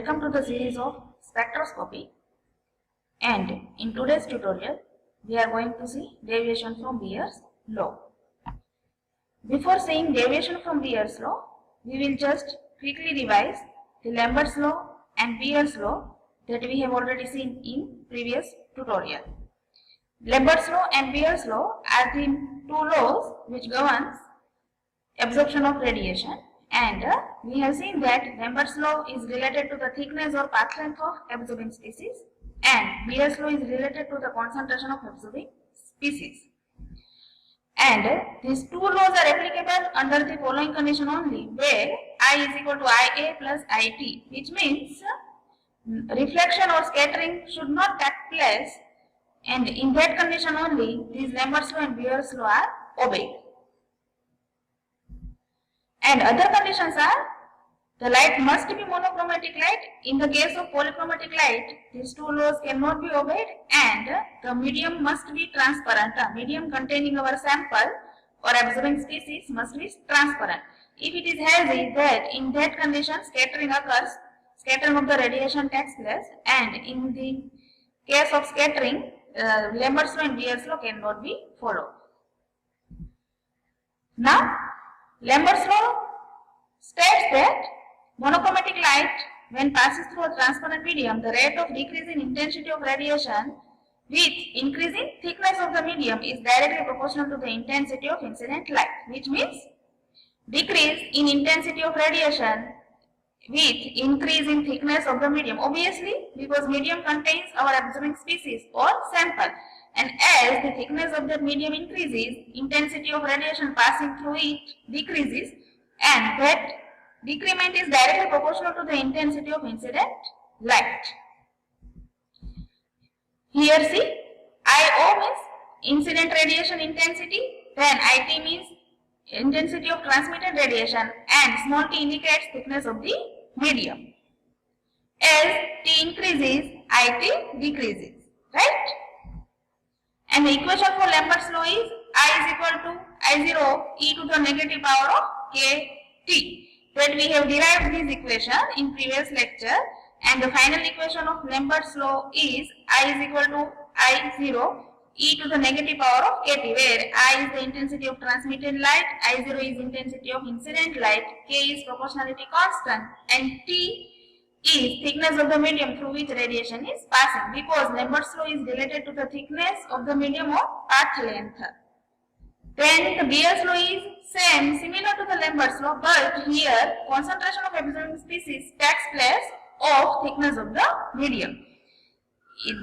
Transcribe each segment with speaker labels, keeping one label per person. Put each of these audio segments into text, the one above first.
Speaker 1: Welcome to the series of spectroscopy, and in today's tutorial we are going to see deviation from Beer's law. Before seeing deviation from Beer's law, we will just quickly revise the Lambert's law and Beer's law that we have already seen in previous tutorial. Lambert's law and Beer's law are the two laws which governs absorption of radiation, and we have seen that Lambert's law is related to the thickness or path length of absorbing species, and Beer's law is related to the concentration of absorbing species. And these two laws are applicable under the following condition only, where I is equal to IA plus IT, which means reflection or scattering should not take place, and in that condition only these Lambert's law and Beer's law are obeyed. And other conditions are, the light must be monochromatic light. In the case of polychromatic light, these two laws cannot be obeyed, and the medium must be transparent. The medium containing our sample or absorbing species must be transparent. If it is hazy, that in that condition scattering occurs, scattering of the radiation takes place, and in the case of scattering, Lambert's law and Beer's law cannot be followed. Now, Lambert's law states that monochromatic light, when passes through a transparent medium, the rate of decrease in intensity of radiation with increasing thickness of the medium is directly proportional to the intensity of incident light, which means decrease in intensity of radiation with increase in thickness of the medium. Obviously, because medium contains our absorbing species or sample, and as the thickness of that medium increases, intensity of radiation passing through it decreases, and that decrement is directly proportional to the intensity of incident light. Here see, IO means incident radiation intensity, then IT means intensity of transmitted radiation, and small t indicates thickness of the medium. As T increases, IT decreases, right? And the equation for Lambert's law is I is equal to I0 e to the negative power of KT. That we have derived this equation in previous lecture, and the final equation of Lambert's law is I is equal to I0 e to the negative power of KT, where I is the intensity of transmitted light, I0 is intensity of incident light, K is proportionality constant, and T is thickness of the medium through which radiation is passing, because Lambert's law is related to the thickness of the medium or path length. Then the Beer's law is similar to the Lambert's law, but here concentration of absorbing species takes place of thickness of the medium.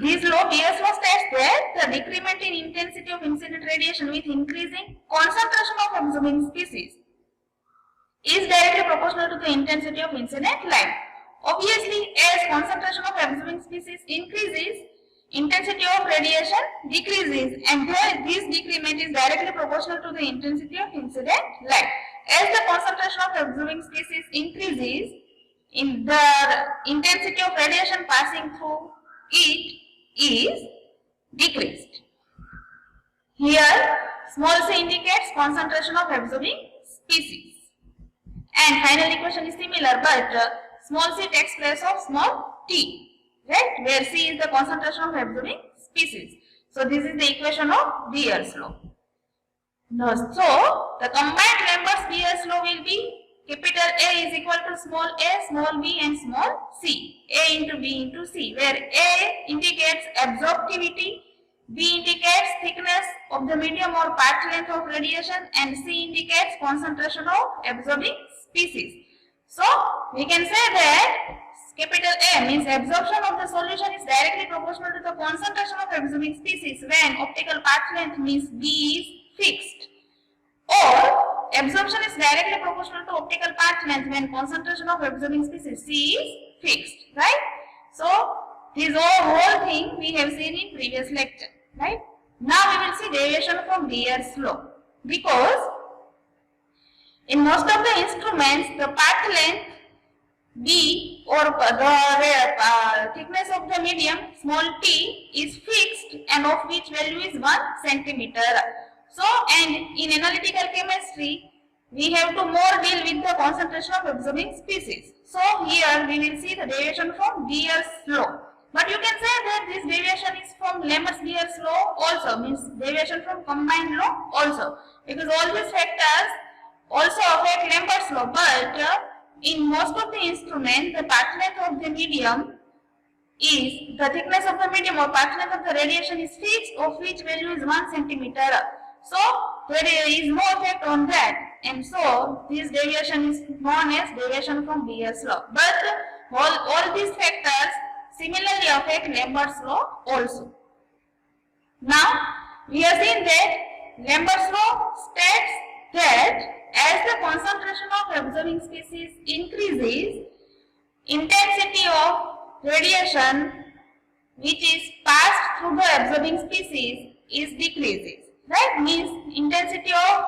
Speaker 1: This law, Beer's law, states that the decrement in intensity of incident radiation with increasing concentration of absorbing species is directly proportional to the intensity of incident light. Obviously, as concentration of absorbing species increases, intensity of radiation decreases, and this decrement is directly proportional to the intensity of incident light. As the concentration of absorbing species increases, in the intensity of radiation passing through it is decreased. Here, small c indicates concentration of absorbing species. And final equation is similar, but small c takes place of small t, right, where c is the concentration of absorbing species. So this is the equation of Beer's law. Now, so the combined Lambert's Beer's law will be capital A is equal to small b and small c, A into b into c, where A indicates absorptivity, B indicates thickness of the medium or path length of radiation, and C indicates concentration of absorbing species. So we can say that capital A means absorption of the solution is directly proportional to the concentration of absorbing species when optical path length means B is fixed, or absorption is directly proportional to optical path length when concentration of absorbing species C is fixed, right? So this whole thing we have seen in previous lecture, right? Now we will see deviation from Beer's law, because in most of the instruments the path length B or the thickness of the medium small t is fixed, and of which value is 1 centimeter. So, and in analytical chemistry we have to more deal with the concentration of absorbing species. So here we will see the deviation from Beer's law. But you can say that this deviation is from Lemmer's-Beer's law also, means deviation from combined law also, because all these factors also affect Lemmer's law. But in most of the instruments, the path length of the medium is, the thickness of the medium or path length of the radiation is fixed, of which value is 1 centimeter. So there is no effect on that, and so this deviation is known as deviation from Beer's law. But all these factors similarly affect Lemmer's law also. Now we have seen that Lemmer's law states that as the concentration of observing species increases, intensity of radiation which is passed through the observing species is decreases. Right? Means intensity of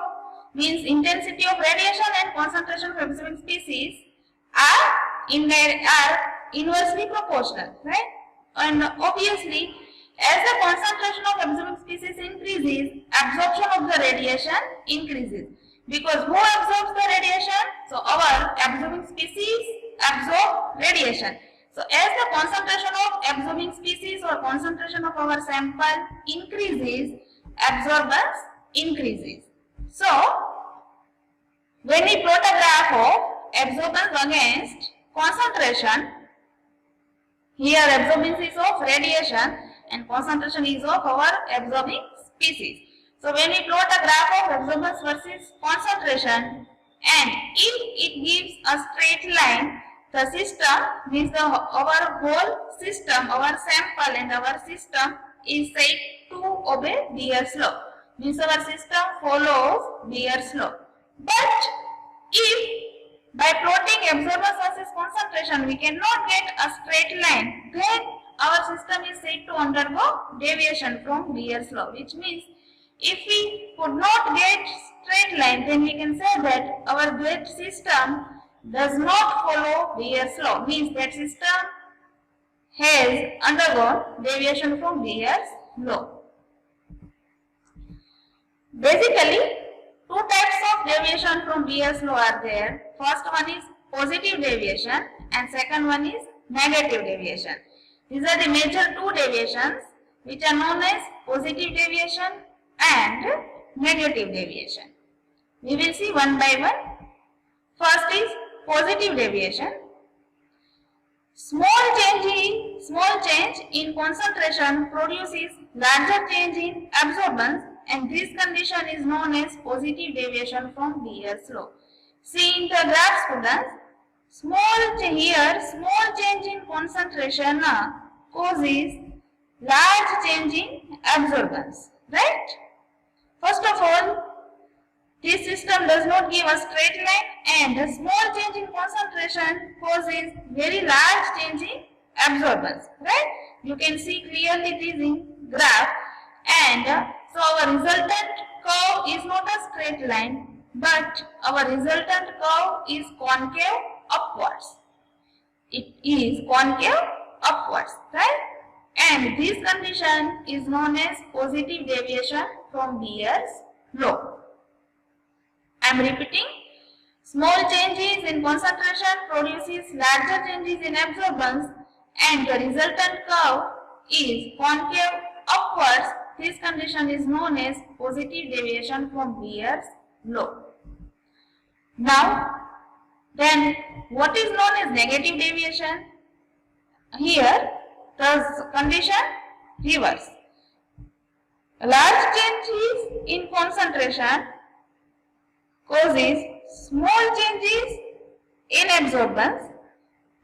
Speaker 1: radiation and concentration of observing species are inversely proportional. Right? And obviously, as the concentration of observing species increases, absorption of the radiation increases. Because who absorbs the radiation? So our observing species absorb radiation. So as the concentration of absorbing species or concentration of our sample increases, absorbance increases. So when we plot a graph of absorbance against concentration, here absorbance is of radiation and concentration is of our absorbing species. So when we plot a graph of absorbance versus concentration, and if it gives a straight line, the system means our whole system, our sample and our system is said to obey Beer's law. Means our system follows Beer's law. But if by plotting absorbance versus concentration we cannot get a straight line, then our system is said to undergo deviation from Beer's law. Which means if we could not get straight line, then we can say that our great system does not follow Beer's law. Means that system has undergone deviation from Beer's law. Basically, two types of deviation from Beer's law are there. First one is positive deviation and second one is negative deviation. These are the major two deviations which are known as positive deviation and negative deviation. We will see one by one. First is positive deviation. Small change in concentration produces larger change in absorbance, and this condition is known as positive deviation from Beer's law. See in the graph, students, small change in concentration causes large change in absorbance. Right? First of all, this system does not give a straight line, and a small change in concentration causes very large change in absorbance. Right? You can see clearly this in graph, and so our resultant curve is not a straight line, but our resultant curve is concave upwards. It is concave upwards, right? And this condition is known as positive deviation from Beer's law. I am repeating. Small changes in concentration produces larger changes in absorbance, and the resultant curve is concave upwards. This condition is known as positive deviation from Beer's law. Now, then what is known as negative deviation? Here, the condition reverse. Large changes in concentration causes small changes in absorbance.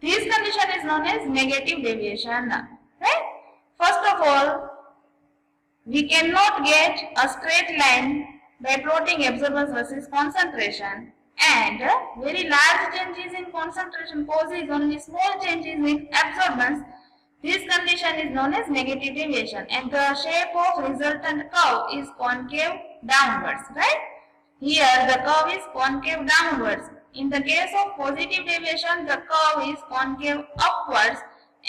Speaker 1: This condition is known as negative deviation. Right? First of all, we cannot get a straight line by plotting absorbance versus concentration, and very large changes in concentration causes only small changes in absorbance. This condition is known as negative deviation, and the shape of resultant curve is concave downwards. Right? Here the curve is concave downwards. In the case of positive deviation, the curve is concave upwards,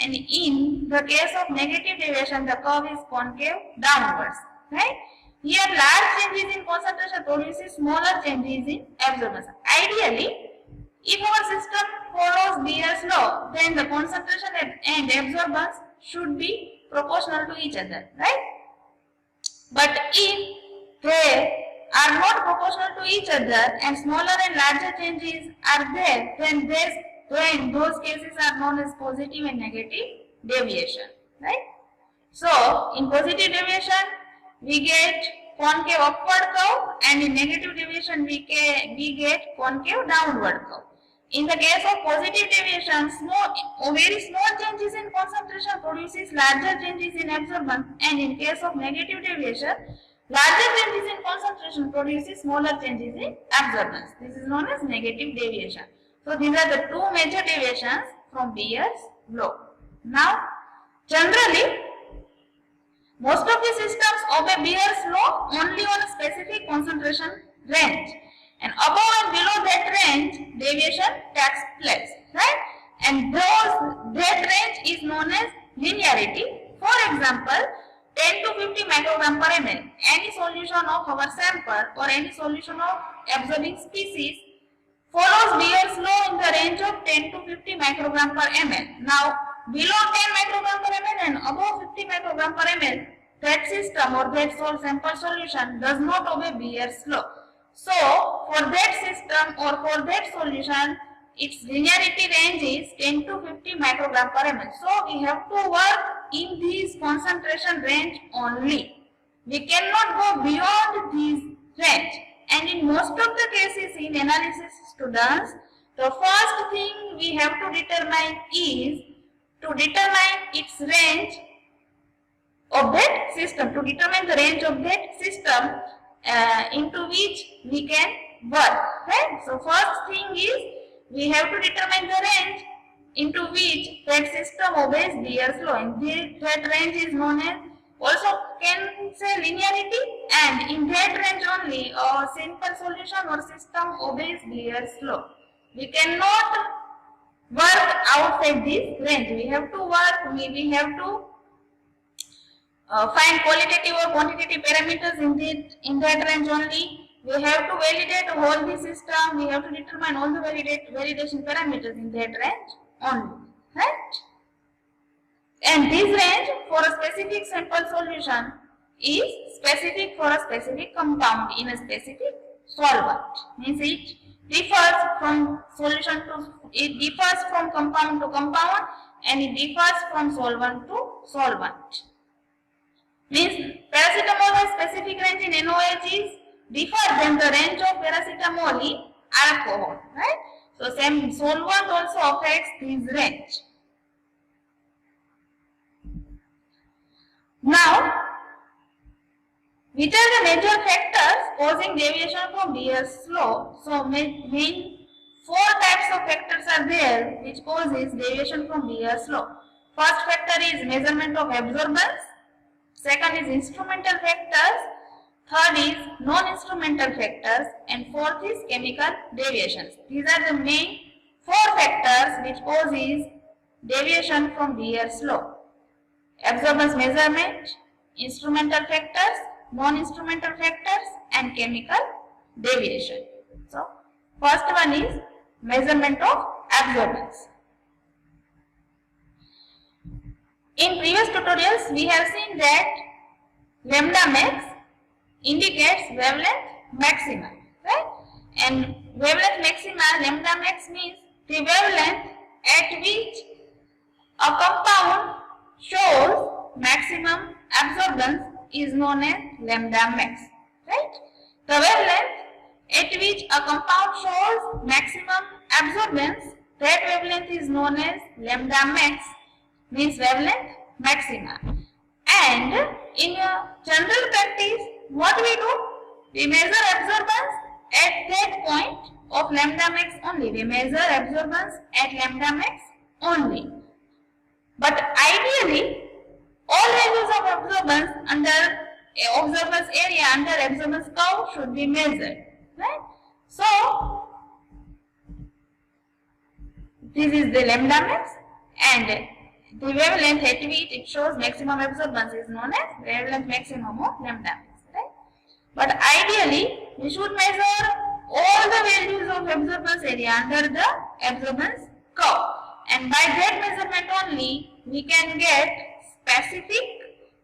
Speaker 1: and in the case of negative deviation, the curve is concave downwards. Right? Here large changes in concentration produces smaller changes in absorbance. Ideally, If our system follows Beer's law, then the concentration and absorbance should be proportional to each other, right? But if they are not proportional to each other and smaller and larger changes are there, then those cases are known as positive and negative deviation, right? So, in positive deviation, we get concave upward curve, and in negative deviation, we get concave downward curve. In the case of positive deviation, very small changes in concentration produces larger changes in absorbance, and in case of negative deviation, larger changes in concentration produces smaller changes in absorbance. This is known as negative deviation. So, these are the two major deviations from Beer's law. Now, generally, most of the systems obey Beer's law only on a specific concentration range, and above and below that range, deviation takes place, right? And that range is known as linearity. For example, 10 to 50 microgram per ml. Any solution of our sample or any solution of absorbing species follows Beer's law in the range of 10 to 50 microgram per ml. Now, below 10 microgram per ml and above 50 microgram per ml, that system or that sample solution does not obey Beer's law. So, for that system or for that solution, its linearity range is 10 to 50 microgram per ml. So, we have to work in this concentration range only. We cannot go beyond this range. And in most of the cases in analysis students, the first thing we have to determine is to determine its range of that system, to determine the range of that system into which we can work, right? So, first thing is we have to determine the range into which that system obeys Beer's law, and that range is known as, also can say, linearity, and in that range only a simple solution or system obeys Beer's law. We cannot work outside this range. We have to work, we have to find qualitative or quantitative parameters in that range only. We have to validate all the system. We have to determine all the validation parameters in that range only, right? And this range for a specific sample solution is specific for a specific compound in a specific solvent. Means it differs from compound to compound, and it differs from solvent to solvent. Means paracetamol has specific range in NOH is different than the range of paracetamol in alcohol, right? So, same solvent also affects this range. Now, which are the major factors causing deviation from Beer's law? So, main 4 types of factors are there which causes deviation from Beer's law. First factor is measurement of absorbance. Second is instrumental factors. Third is non-instrumental factors, and fourth is chemical deviations. These are the main 4 factors which causes deviation from Beer's law. Absorbance measurement, instrumental factors, non-instrumental factors, and chemical deviation. So, first one is measurement of absorbance. In previous tutorials, we have seen that lambda max indicates wavelength maxima, right? And wavelength maxima, lambda max means the wavelength at which a compound shows maximum absorbance is known as lambda max, right? The wavelength at which a compound shows maximum absorbance, that wavelength is known as lambda max, means wavelength maxima. And in general practice, what we do? We measure absorbance at that point of lambda max only. We measure absorbance at lambda max only. But ideally, all values of absorbance under absorbance area under absorbance curve should be measured, right? So, this is the lambda max, and the wavelength at which it shows maximum absorbance is known as wavelength maximum of lambda max, right? But ideally, we should measure all the values of absorbance area under the absorbance curve, and by that measurement only we can get specific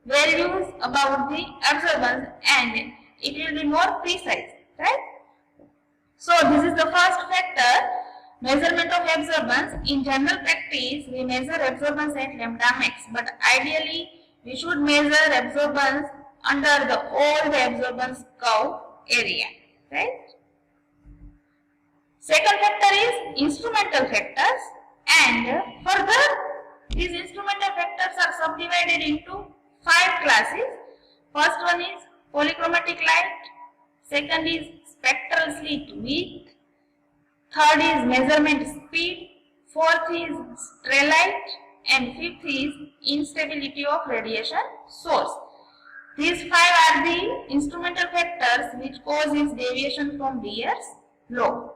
Speaker 1: values about the absorbance and it will be more precise, right? So this is the first factor, measurement of absorbance. In general practice we measure absorbance at lambda max, but ideally we should measure absorbance under the all the absorbance curve area, right? Second factor is instrumental factors, and further these instrumental factors are subdivided into 5 classes. First one is polychromatic light, second is spectral slit width, third is measurement speed, fourth is stellite, and fifth is instability of radiation source. These 5 are the instrumental factors which causes deviation from Beer's law.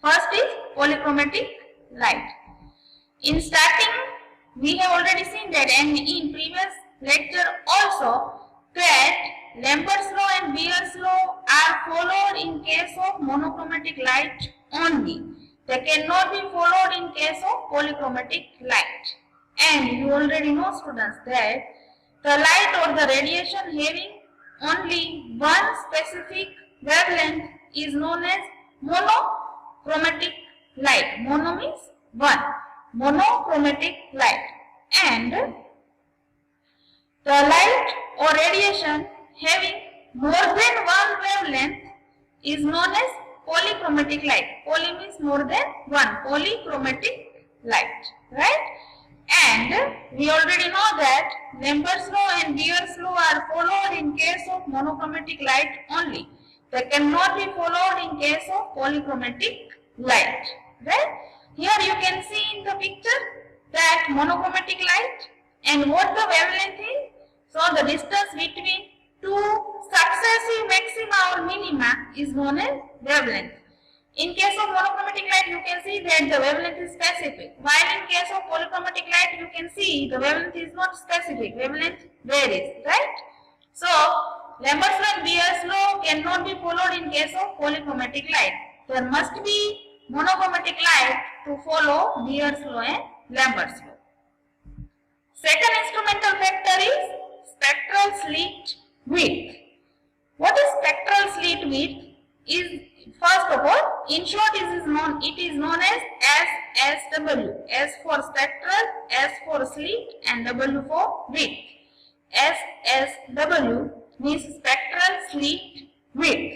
Speaker 1: First is polychromatic light. In starting, we have already seen that, and in previous lecture also, that Lambert's law and Beer's law are followed in case of monochromatic light only. They cannot be followed in case of polychromatic light. And you already know, students, that the light or the radiation having only one specific wavelength is known as monochromatic light. Mono means one. Monochromatic light. And the light or radiation having more than one wavelength is known as polychromatic light. Poly means more than one. Polychromatic light. Right? And we already know that Lambert's law and Beer's law are followed in case of monochromatic light only. They cannot be followed in case of polychromatic light. Right? Here you can see in the picture that monochromatic light and what the wavelength is. So the distance between two successive maxima or minima is known as wavelength. In case of monochromatic light, you can see that the wavelength is specific. While in case of polychromatic light, you can see the wavelength is not specific. Wavelength varies, right? So Lambert's law and Beer's law cannot be followed in case of polychromatic light. There must be monochromatic light to follow Beer's law and Lambert's law. Second instrumental factor is spectral slit width. What is spectral slit width? Is first of all, in short, it is known as SSW. S for spectral, S for slit, and W for width. SSW means spectral slit width.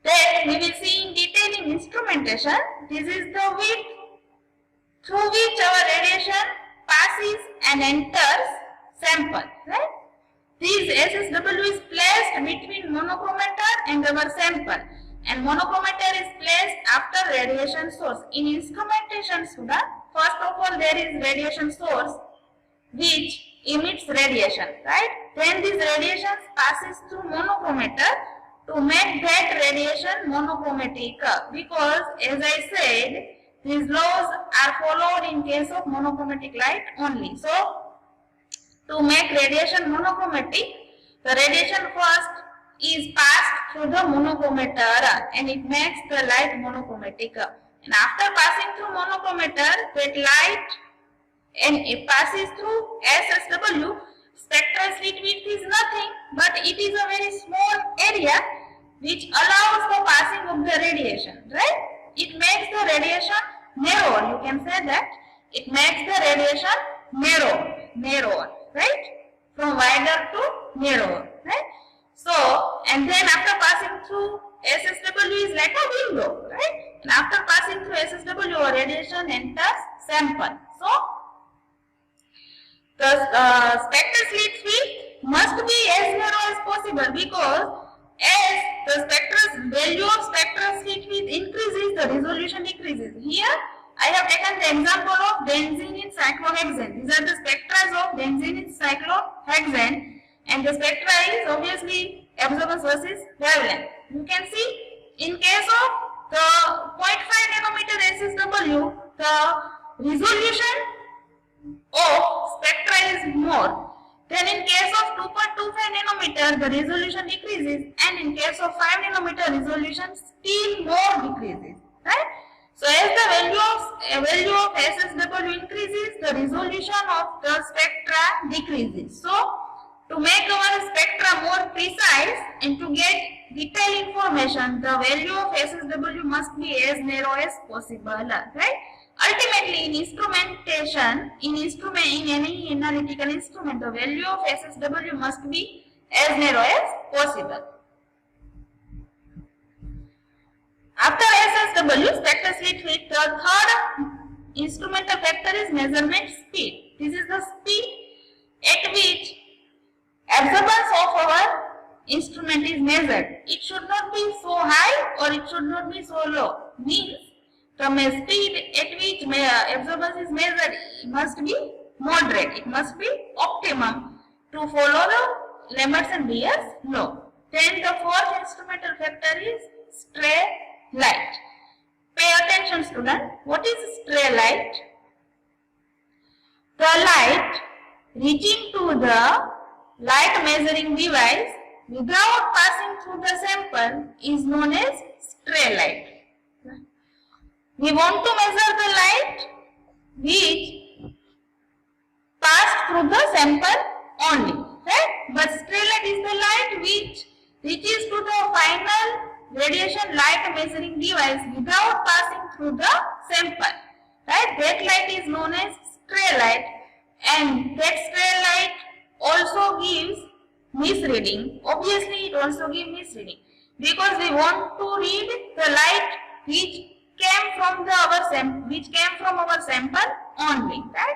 Speaker 1: Then we will see in detail in instrumentation. This is the width through which our radiation passes and enters sample. Right? This SSW is placed between monochromator and our sample, and monochromator is placed after radiation source. In instrumentation, student, first of all there is radiation source which emits radiation, right? Then this radiation passes through monochromator to make that radiation monochromatic, because as I said, these laws are followed in case of monochromatic light only. So to make radiation monochromatic, the radiation first is passed through the monochromator and it makes the light monochromatic. And after passing through monochromator, that light and it passes through SSW, spectral slit width is nothing but it is a very small area which allows the passing of the radiation, right? It makes the radiation narrower, you can say that. It makes the radiation narrower, right? From wider to narrower, right? So, and then after passing through SSW is like a window, right? And after passing through SSW, radiation enters sample. So, the spectral slit width must be as narrow as possible, because as the value of spectral slit width increases, the resolution decreases. Here, I have taken the example of benzene in cyclohexane. These are the spectra of benzene in cyclohexane, and the spectra is obviously absorbance versus wavelength. You can see in case of the 0.5 nanometer SSW, the resolution of spectra is more. Then in case of 2.25 nanometer, the resolution decreases, and in case of 5 nanometer, resolution still more decreases, right? So as the value of SSW increases, the resolution of the spectra decreases. So to make our spectra more precise and to get detailed information, the value of SSW must be as narrow as possible, right? Ultimately, in instrumentation, in any analytical instrument, the value of SSW must be as narrow as possible. After SSW, spectroslit with the third instrumental factor is measurement speed. This is the speed at which absorbance of our instrument is measured. It should not be so high or it should not be so low. Means the speed at which absorbance is measured must be moderate. It must be optimum to follow the Lambert's and Beer's law. Then the fourth instrumental factor is stray light. Pay attention, student. What is stray light? The light reaching to the light measuring device without passing through the sample is known as stray light. We want to measure the light which passed through the sample only, right? But stray light is the light which reaches to the final radiation light measuring device without passing through the sample, right? That light is known as stray light, and that stray light also gives misreading. Obviously, it also gives misreading because we want to read the light which came from our sample only, right?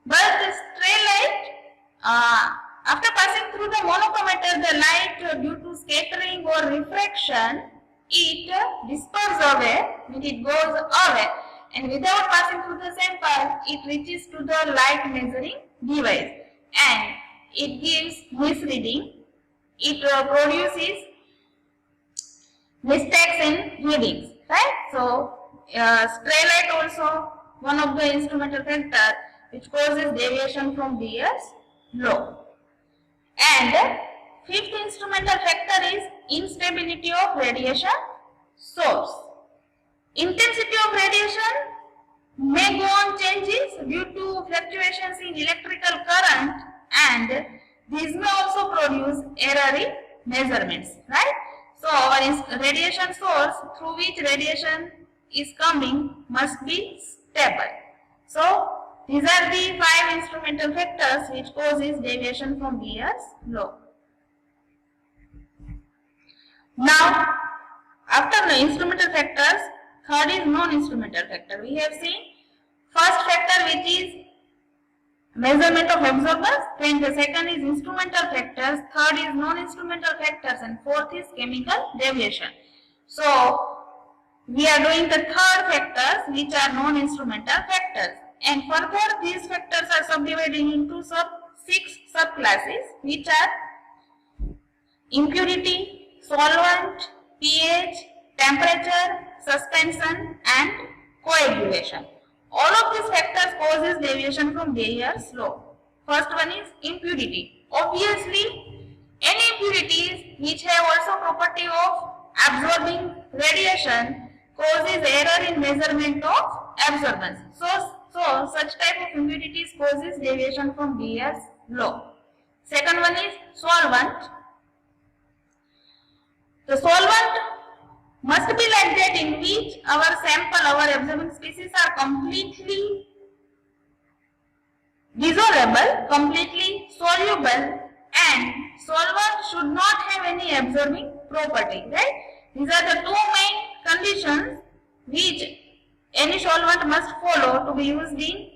Speaker 1: But the stray light, after passing through the monochromator, the light due to scattering or refraction, it disperses away, it goes away, and without passing through the sample, it reaches to the light measuring device, and it gives misreading. It produces mistakes in readings, right? So stray light also one of the instrumental factor which causes deviation from Beer's law. And fifth instrumental factor is instability of radiation source. Intensity of radiation may go on changes due to fluctuations in electrical current, and these may also produce error in measurements, right? So our radiation source through which radiation is coming must be stable. So these are the 5 instrumental factors which causes deviation from Beer's law. Now, after the instrumental factors, third is non-instrumental factor. We have seen first factor which is measurement of absorbance, then the second is instrumental factors, third is non-instrumental factors, and fourth is chemical deviation. So we are doing the third factors which are non-instrumental factors, and further these factors are subdivided into 6 subclasses which are impurity, solvent, pH, temperature, suspension, and coagulation. All of these factors causes deviation from Beer's law. First one is impurity. Obviously, any impurities which have also property of absorbing radiation causes error in measurement of absorbance. So such type of impurities causes deviation from Beer's law. Second one is solvent. The solvent must be like that in which our sample, our absorbing species are completely dissolvable, completely soluble, and solvent should not have any absorbing property, right? These are the two main conditions which any solvent must follow to be used in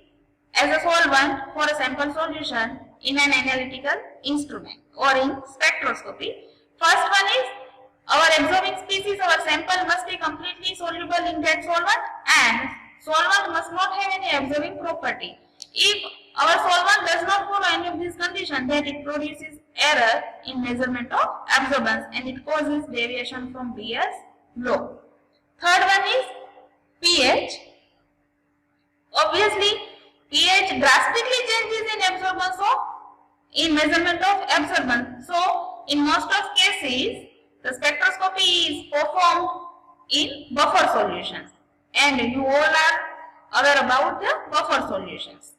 Speaker 1: as a solvent for a sample solution in an analytical instrument or in spectroscopy. First one is our absorbing species, our sample must be completely soluble in that solvent, and solvent must not have any absorbing property. If our solvent does not follow any of these conditions, then it produces error in measurement of absorbance and it causes deviation from Beer's law. Third one is pH. Obviously, pH drastically changes in absorbance of in measurement of absorbance. So, in most of cases, the spectroscopy is performed in buffer solutions, and you all are aware about the buffer solutions.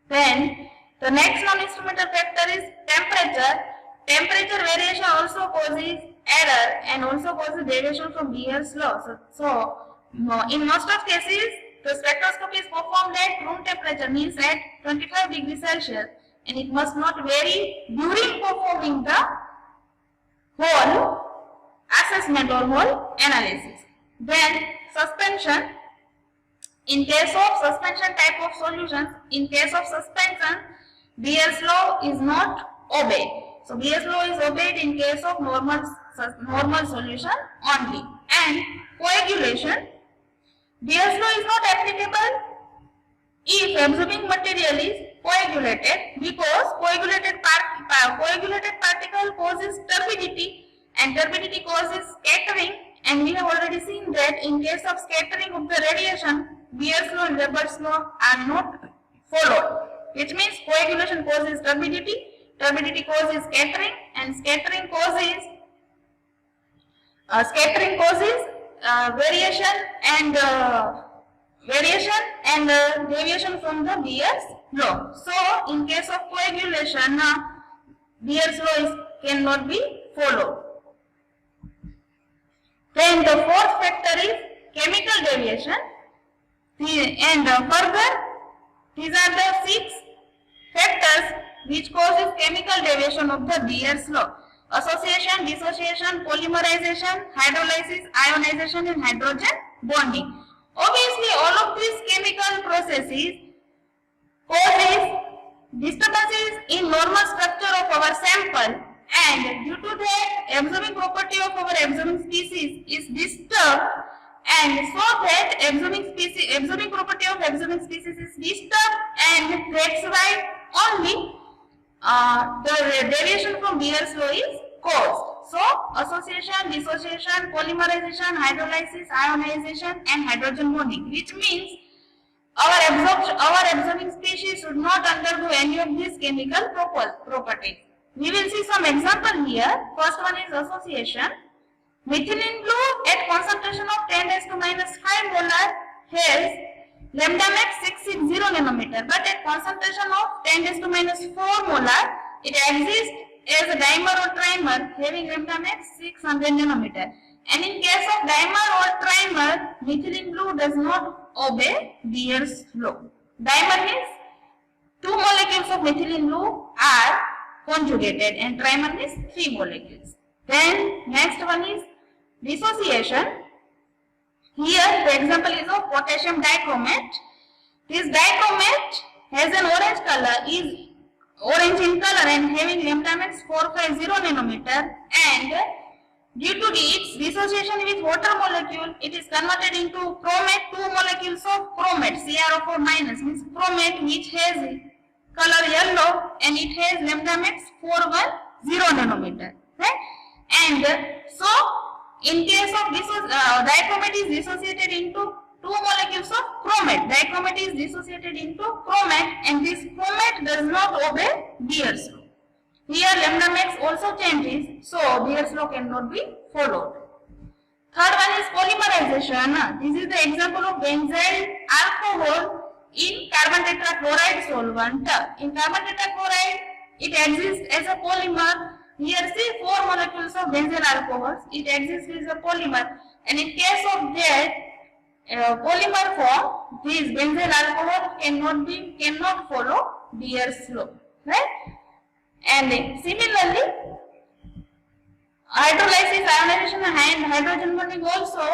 Speaker 1: Then, the next non-instrumental factor is temperature. Temperature variation also causes error and also causes deviation from Beer's law. So, in most of cases, the spectroscopy is performed at room temperature, means at 25 degrees Celsius, and it must not vary during performing the whole assessment or whole analysis. Then, suspension. In case of suspension type of solutions, in case of suspension, Beer's law is not obeyed. So, Beer's law is obeyed in case of normal solution only. And coagulation, Beer's law is not applicable if absorbing material is coagulated, because coagulated particle causes turbidity, and turbidity causes scattering, and we have already seen that in case of scattering of the radiation, Beer's law and Weber's law are not followed, which means coagulation causes turbidity, turbidity causes scattering, and scattering causes variation and deviation from the Beer's law. So, in case of coagulation, Beer's law cannot be followed. Then the fourth factor is chemical deviation, and further, these are the 6 factors which causes chemical deviation of the Beer's law: association, dissociation, polymerization, hydrolysis, ionization, and hydrogen bonding. Obviously, all of these chemical processes causes disturbances in normal structure of our sample, and due to that, absorbing property of our absorbing species is disturbed, and so that absorbing property of absorbing species is disturbed, and that's why only the deviation from Beer's law is caused. So, association, dissociation, polymerization, hydrolysis, ionization, and hydrogen bonding, which means our absorbing species should not undergo any of these chemical properties. We will see some example here. First one is association. Methylene blue at concentration of 10⁻⁵ molar has lambda max 660 nanometer, but at concentration of 10⁻⁴ molar, it exists as a dimer or trimer having lambda max 600 nanometer. And in case of dimer or trimer, methylene blue does not obey Beer's law. Dimer means 2 molecules of methylene blue are conjugated, and trimer means 3 molecules. Then next one is dissociation. Here the example is of potassium dichromate. This dichromate has an orange color, is orange in color and having lambda max 450 nanometer, and due to its dissociation with water molecule, it is converted into chromate, 2 molecules of chromate, CrO4 minus, means chromate, which has color yellow, and it has lambda max 410 nanometer, right? And so, in case of dichromate is dissociated into 2 molecules of chromate. Dichromate is dissociated into chromate, and this chromate does not obey Beer's law. Here lambda max also changes, so Beer's law cannot be followed. Third one is polymerization. This is the example of benzyl alcohol in carbon tetrachloride solvent. In carbon tetrachloride, it exists as a polymer. Here see 4 molecules of benzyl alcohols. It exists as a polymer, and in case of that polymer form, this benzyl alcohol cannot follow Beer's law, right? And similarly, hydrolysis, ionization, and hydrogen bonding also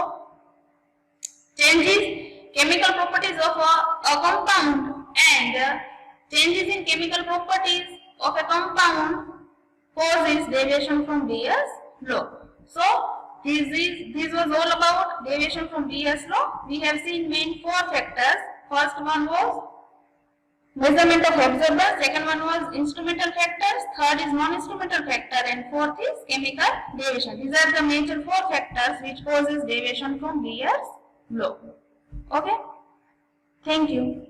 Speaker 1: changes chemical properties of a compound, and changes in chemical properties of a compound causes deviation from Beer's law. So, this was all about deviation from Beer's law. We have seen main 4 factors. First one was measurement of absorbance, second one was instrumental factors, third is non-instrumental factor, and fourth is chemical deviation. These are the major 4 factors which causes deviation from Beer's law. Okay? Thank you.